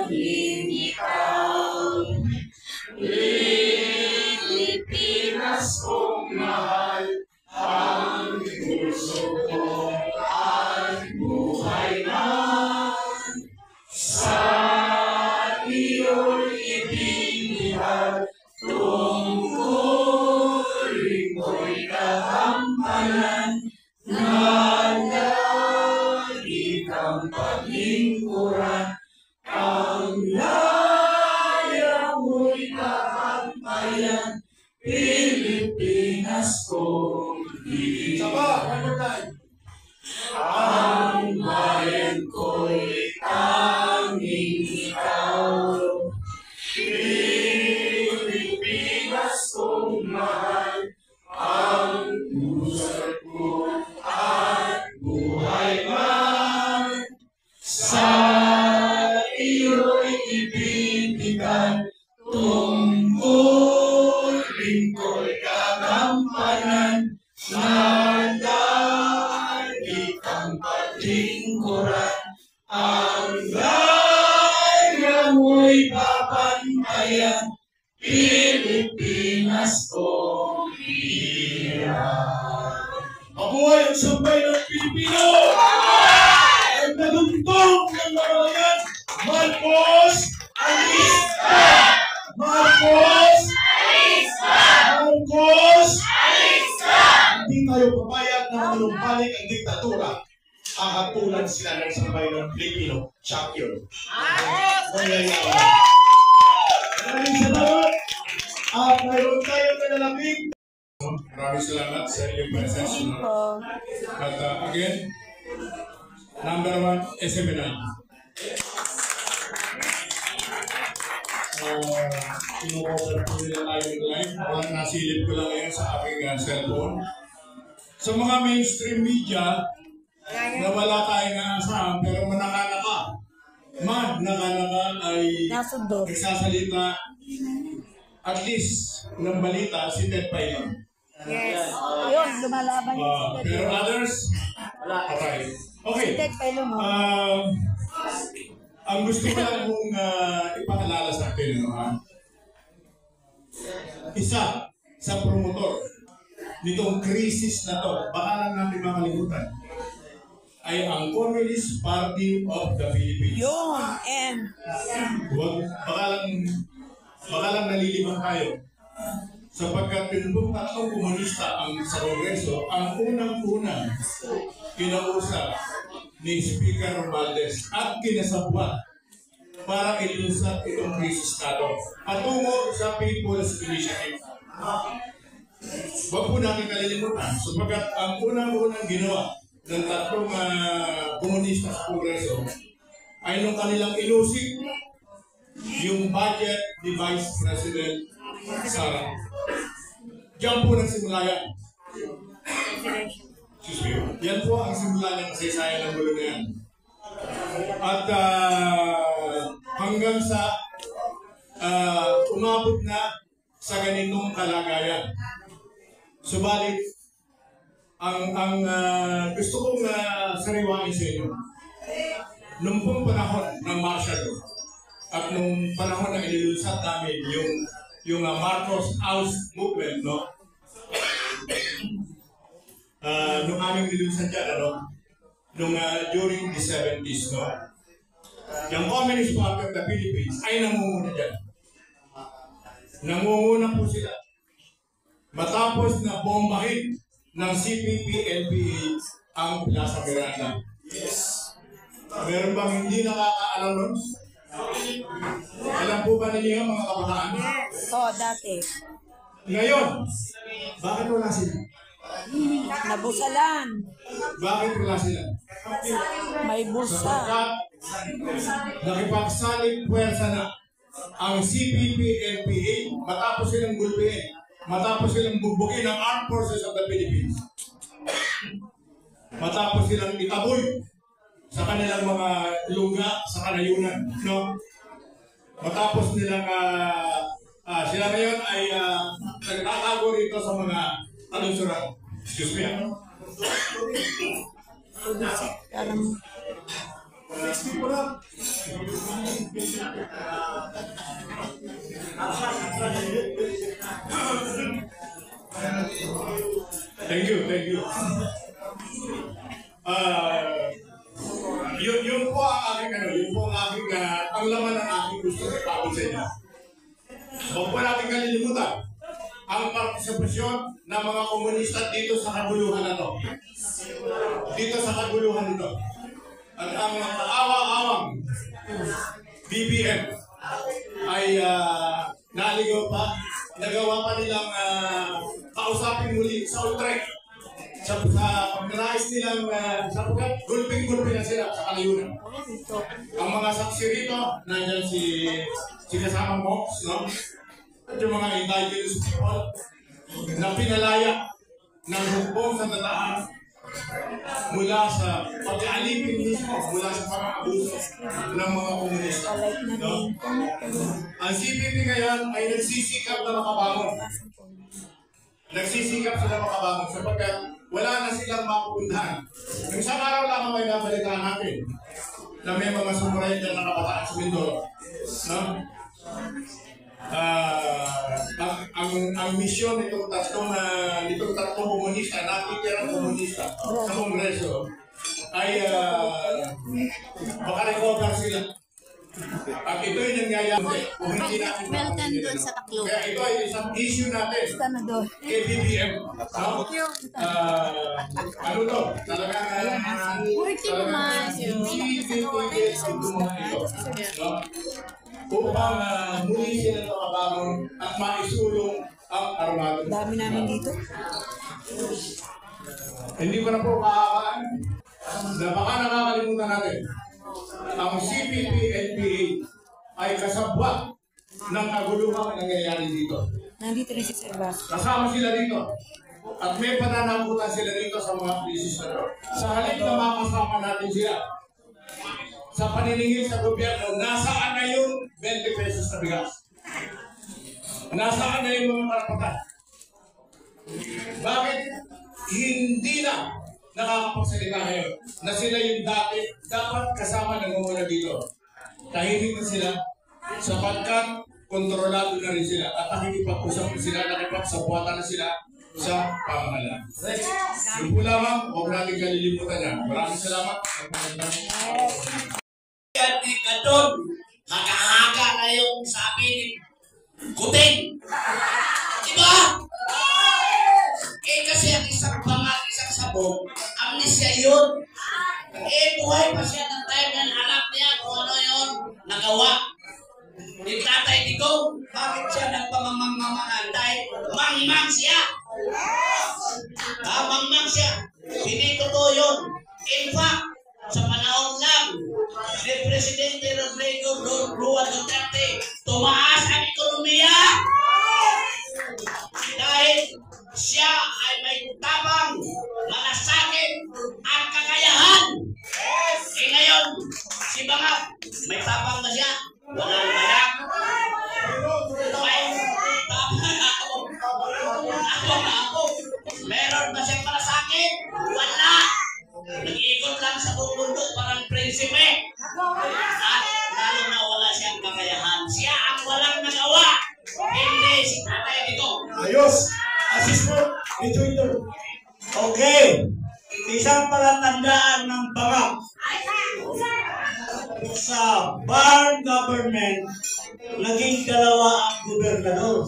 tanging ikaw. Pilipinas kong mahal, ang puso ko ay buhay man. Sa iyo'y ibinihag, tungkulin ko'y kagampanan, na lagi kang paglingkuran, ang laya mo'y kagampanan, Pilipinas kong mahal. Ang bayan ko'y tanging ikaw. Pilipinas kong mahal, ang puso ko at buhay man. Sa iyo'y ibibigay, tungkulin ko'y kagampanan, na lagi kang paglingkuran, ang laya mo'y babantayan, Pilipinas kong iyan. Mabuhay ang sambay ng Pilipino! Ang nagundong ng mamayan, Marcos Alista! Marcos Alista! Marcos Alista! Hindi tayo papayag na manumbalik ang diktatura. Ang hatulan sila ng sambay ng Pilipino champion. Maraming salamat. At mayroon tayong nanalapig. Maraming salamat sa iyong presence. But again, number 1, SMNI. Kinukover po nila tayo ng live. Parang nasilip ko lang yan sa aking cellphone. Sa mga mainstream media, na wala tayong naasahan, pero manakanaka. Nakanaka ay nagsasalita at least ng balita si Ted Pailon. Yes. Ayun, lumalaban yung si Ted. Pero others, okay. Okay. Si Ted Pailon. Ang gusto ko lang mong ipakilala sa atin, isa sa promotor nitong krisis na to, baka lang natin makalimutan, ay ang Communist Party of the Philippines. Yun, and baka lang nalilibang tayo. Sapagkat pinupong tatlong komunista ang sa Kongreso, ang unang-unang kinausap ni Speaker Romualdez at kinasabwat para ilusat itong krisis na ito patungo sa People's Initiative. Huwag po natin kalilimutan, sapagkat ang unang-unang ginawa ng tatlong komunista sa Kongreso ay nung kanilang ilusik yung budget ni Vice President Sara. Diyan po nagsimula yan. Excuse me. Yan po ang simula ng kasaysayan ng gulo na yan. At hanggang sa umabot na sa ganitong kalagayan. Subalit, ang gusto kong sariwain sa inyo, nung pong panahon ng martial law at nung panahon na inilusat namin yung Marcos House movement, no? Nung aming nilusan dyan, during the 70s, no? Yung Communist Party of the Philippines ay namumuna dyan. Namumuna po sila. Matapos na bombahin ng CPP-NPA ang Plaza Miranda. Yes. Meron bang hindi nakakaalam nun? Alam po ba ninyo mga kabataan? Oo, dati. Ngayon, bakit wala sila? Nabusalan. Bakit wala sila? May busa. Sapagkat nakipagsaling puwersa na ang CPP-NPA matapos silang gulpihin, matapos silang bugbugin ang Armed Forces of the Philippines, matapos silang itaboy sa kanilang mga lungga sa kanayunan, no? Matapos nilang sila ngayon ay nagtatago rito sa mga talunsuran. Excuse me. Thank you, thank you. Yun po ang aking ang laman ng aking gusto sa ipapit sa inyo. Huwag po natin kalilimutan ang partisipasyon ng mga komunista dito sa kaguluhan na to. Dito sa kaguluhan nito. At ang kaawang-awang BBM ay naligaw pa, nagawa pa nilang kausapin muli sa Utrecht. Sa pag-nais nilang sapagkat gulping-gulping na sila sa kalayunan. Ang mga saksi rito, nandiyan si kasama Mox, no? At yung mga indigenous people na pinalaya ng hukbong sa tataan mula sa pag-aalipin mismo, mula sa pang-abuso ng mga komunista. No? Ang CPP ngayon ay nagsisikap na makabangon. Nagsisikap sila makabangon sapagkat wala na silang mapupuntahan. Yung isang araw lamang ay nabalitaan natin na may mga sumuray na nakabataan sa Mindoro. No? Ang misyon nitong tatlong komunista, nakitirang komunista sa Kongreso ay makarecover sila. At ito'y nangyayari kung hindi natin doon sa taklo. Kaya ito ay isang issue natin kay BBM. Ano to? Talagang CPP ito mga ito. Upang muli sila makabangon at maisulong ang armado. Dami namin dito. Hindi ko na po kahakaan na baka nakakalimutan natin. Ang CPP-NPA ay kasabwat ng kaguluhan na nangyayari dito. Nandito rin si Sir Bas. Kasama sila dito. At may pananagutan sila dito sa mga krisis na ito. Sa halip na makasama natin sila sa paniningil sa gobyerno, nasaan na yung 20 pesos na bigas? Nasaan na yung mga karapatan? Bakit hindi na nakakapagsalita ngayon na sila yung dati dapat kasama nangunguna dito? Tahimik na sila sapagkat kontrolado na rin sila at nakikipag-usap na sila, nakipagsabuatan na sila sa pamahalaan. Yung po lamang, huwag natin kalilimutan yan. Maraming salamat. Di ka doon, haka-haka na yung sabi ni Kuting. Diba? Kasi ang isang pangat, isang sabog, amnesia yun. Buhay pa siya ng time ng anak niya kung ano yun, nagawa. Yung tatay ni Go, bakit siya nagpamamang-mamangan? Dahil mangmang siya. Mangmang siya. Hindi totoo yun. In fact, sa panahon lang ni Presidente Rodrigo Roa Duterte, tumaas ang ekonomiya dahil siya ay may tabang, malasakit at kakayahan. Ngayon, si Bangag, may tabang na siya, wala naman. May tabang na ako. Meron ba siyang malasakit? Wala. Nag-iikot lang sa buong mundo parang prinsipe. At lalo na wala siyang kakayahan. Siya ang walang nagawa. Hindi si Tatay Digong. Ayos! Assist mo! Ito. Okay. Isang palatandaan ng Bangag sa Barn government, naging dalawa ang gobernador.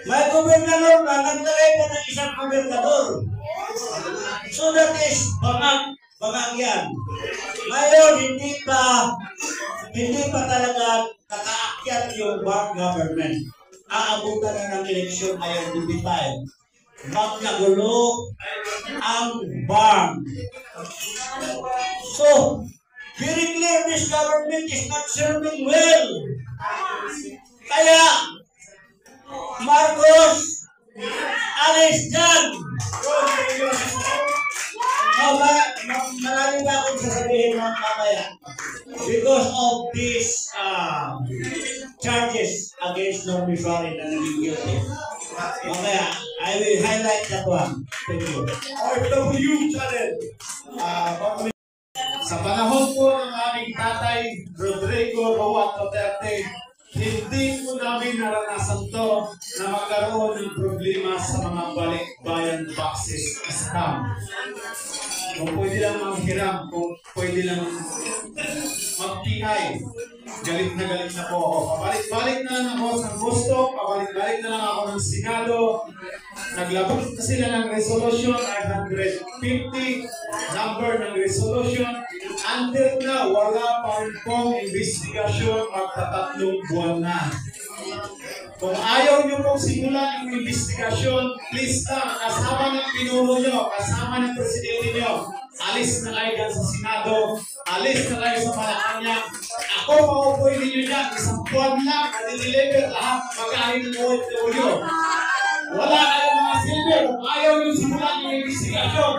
May gobernador na nagtagay pa ng isang gobernador. So that is Bangag yan. Ngayon, hindi pa talaga nakaakyat yung Barn government. Aabutan na ng eleksyon ngayon, 25. Magkagulo ang Barn. So, very clear, this government is not serving well. Kaya, Marcos, alis dyan! Marami ba akong sasabihin mamaya? Because of these charges against Normie Suarez na naging guilty. Mamaya, I will highlight that one. Thank you. RW channel. Rodrigo Roa Duterte, hindi po namin naranasan to na magkaroon ng problema sa mga balikbayan boxes scam. Kung pwede lang manghiram, kung pwede lang magtingay, galit na po ako. Pabalik-balik na lang ako sa gusto, pabalik-balik na lang ako ng Senado. Naglabas na sila ng resolution, 550, number ng resolution. Until now, wala pa rin pong investigasyon, magtatatlong buwan na. Kung ayaw nyo pong simulan ng investigasyon, please lang, kasama ng pinuno nyo, kasama ng presidente nyo, alis na kayo dyan sa Senado, alis na kayo sa Malacanang. Ako, maupuin ninyo dyan, isang buwan lang, na-deliver lahat mag-ahin ng OFW. Wala kayong mga silbi, kung ayaw nyo simulan ng investigasyon,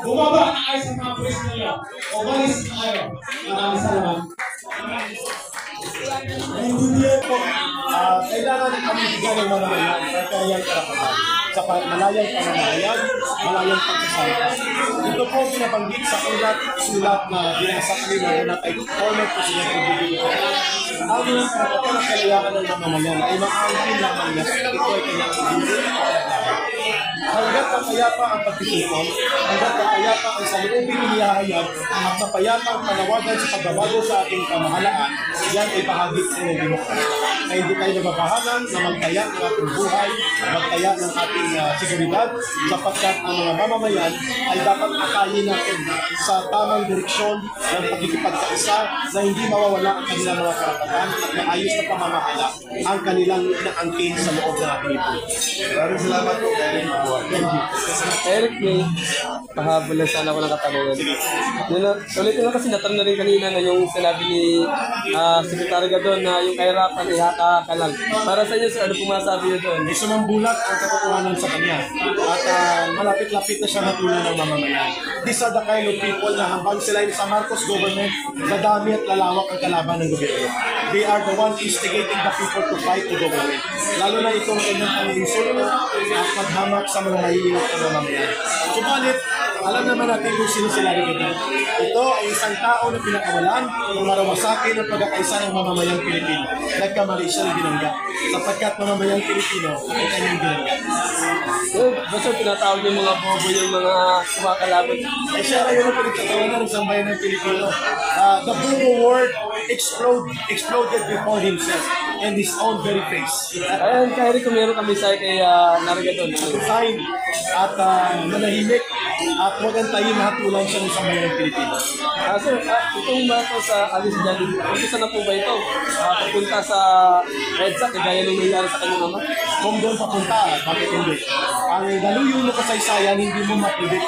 bumaba na kayo sa mga pulis nyo, umalis na kayo. Maraming salamat. Naintindihan po, kailangan kami bigyan ng mamamayan at kanyang karapatan sa malayang pamamayan, malayang pagsasalita. Ito po pinabanggit sa sulat na binasa nila na kay former President Rodrigo Duterte. Ang karapatan at kalayakan ng mamamayan ay maangkin lamang na ito ay kanyang ibigay. Hanggat kapayapa ang pagtitipon, hanggat kapayapa ang salubing inihahayag, at kapayapa ang panawagan sa pagbabago sa ating pamahalaan, yan ay bahagi po ng demokrasya. Ay hindi tayo nababahalan na magtaya ng ating buhay, magtaya ng ating seguridad, sapagkat ang mga mamamayan ay dapat akayin natin sa tamang direksyon ng pagkikipagkaisa na hindi mawawala ang kanilang mga karapatan at maayos na pamamahala ang kanilang inaangkin sa loob ng ating ipo. Maraming salamat po, Eric. Thank you. Eric, may pahabol lang sana ako ng katanungan. Ulit na kasi natanong na rin kanina na yung sinabi ni Secretary Gadon na yung kahirapan ay haka lang. Para sa inyo, sir, ano po masabi nyo doon? May sumambulat ang katotohanan sa kanya at malapit-lapit na siya matulong ng mamamayan. These are the kind of people na hanggang sila sa Marcos government, dadami at lalawak ang kalaban ng gobyerno. They are the ones instigating the people to fight the government. Lalo na itong kanyang pang-insulto at paghamak sa mga mahihirap na mamamayan. Subalit, alam naman natin kung sino sila rin ito. Ito ay isang tao na pinakawalan ng marawasakin ang pagkakaisa ng mamamayang Pilipino. Nagkamali siya ng binangga sapagkat mamamayang Pilipino ang kanyang binangga. Basta tinatawag yung mga bobo yung mga kumakalaban. Ay siya ngayon ang pinagtatawanan ng isang bayan ng Pilipino. The bobo word exploded before himself and his own very face. Ayun, kaya rin kung meron kami sa kay Narigadon. Sign at manahimik at huwag antayin na hatulan siya ng isang bayan ng Pilipino. Sir, itong ba ito sa Alice Jali, umpisa na po ba ito? Papunta sa EDSA, kagaya nung nangyari sa kanyang ama? Kung doon papunta, bakit hindi? Ang daluyong na kasaysayan, hindi mo mapredict.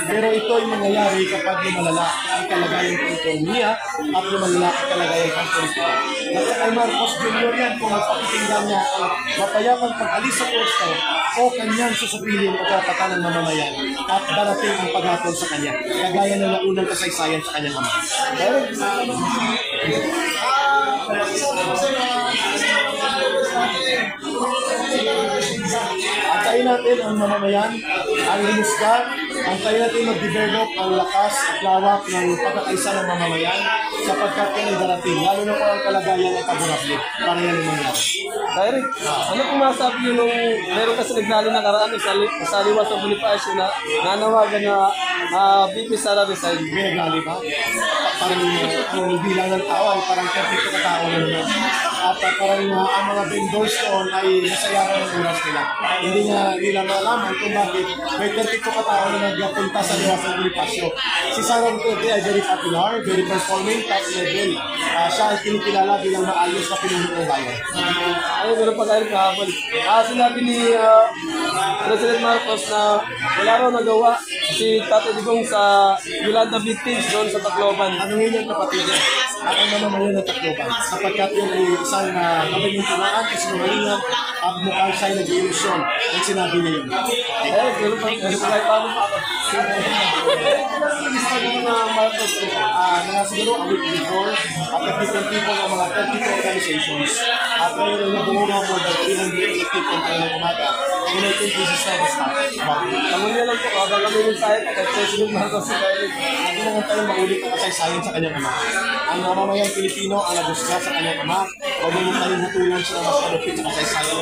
Pero ito ay mangyayari kapag lumalala ang kalagayan ng ekonomiya at lumalala ang kalagayan ng politika. At sa kay Marcos Jr. yan, kung magpapakinggan niya ang mapayapang pag-alis sa pwesto o kanyang susupihin ang karapatan ng mamamayan at darating ang paghatol sa kanya. Kagaya ng naunang kasaysayan sa kanyang ama. Pero, antayin natin ang mamamayan, ang himusga, antayin natin mag-develop ang lakas at lawak ng pagkakaisa ng mamamayan sapagkat yan ay darating, lalo na po ang kalagayan ay favorable para yan ang mangyari. Eric, ano kung masabi nyo nung meron kasi nagnalo na karaan sa liwas sa Bonifacio na nanawagan na VP Sara resign? May naglali ba? Parang yung bilang ng tao ay parang 32 katao na naman. At parang ang mga vendors doon ay nasayaran ng oras nila. Hindi nila malaman kung bakit may 32 katao na nagpunta sa liwas ng Bonifacio. Si Sara Duterte ay very popular, very performing, top level. Siya ay kinikilala bilang maayos na pinuno ng bayan. Ayun, meron pa kayo kahapon. Sinabi ni President Marcos na wala raw nagawa si Tatay Digong sa Yolanda victims doon sa Tacloban. Ano yun yung kapatid niya? At ang mamamayan ng Tacloban. Sapagkat yun ay isang kabalintunaan, kasinungalingan, at mukhang siya ay nag-ilusyon ang sinabi niya yun. Meron pa kayo paano pa ako. Lista ng mga Marcos na siguro a week before at different people ng mga 32 organizations at ngayon ay nabuo na more than 300 people tayo ng umaga United Pieces na basta. Tangon niya lang po, habang kami yung sayang kay President Marcos sa kayo. Hindi naman tayo maulit ang kasaysayan sa kanyang ama. Ang mamamayang Pilipino ang nagusga sa kanyang ama. Huwag naman tayo hutulong sa mas malupit sa kasaysayan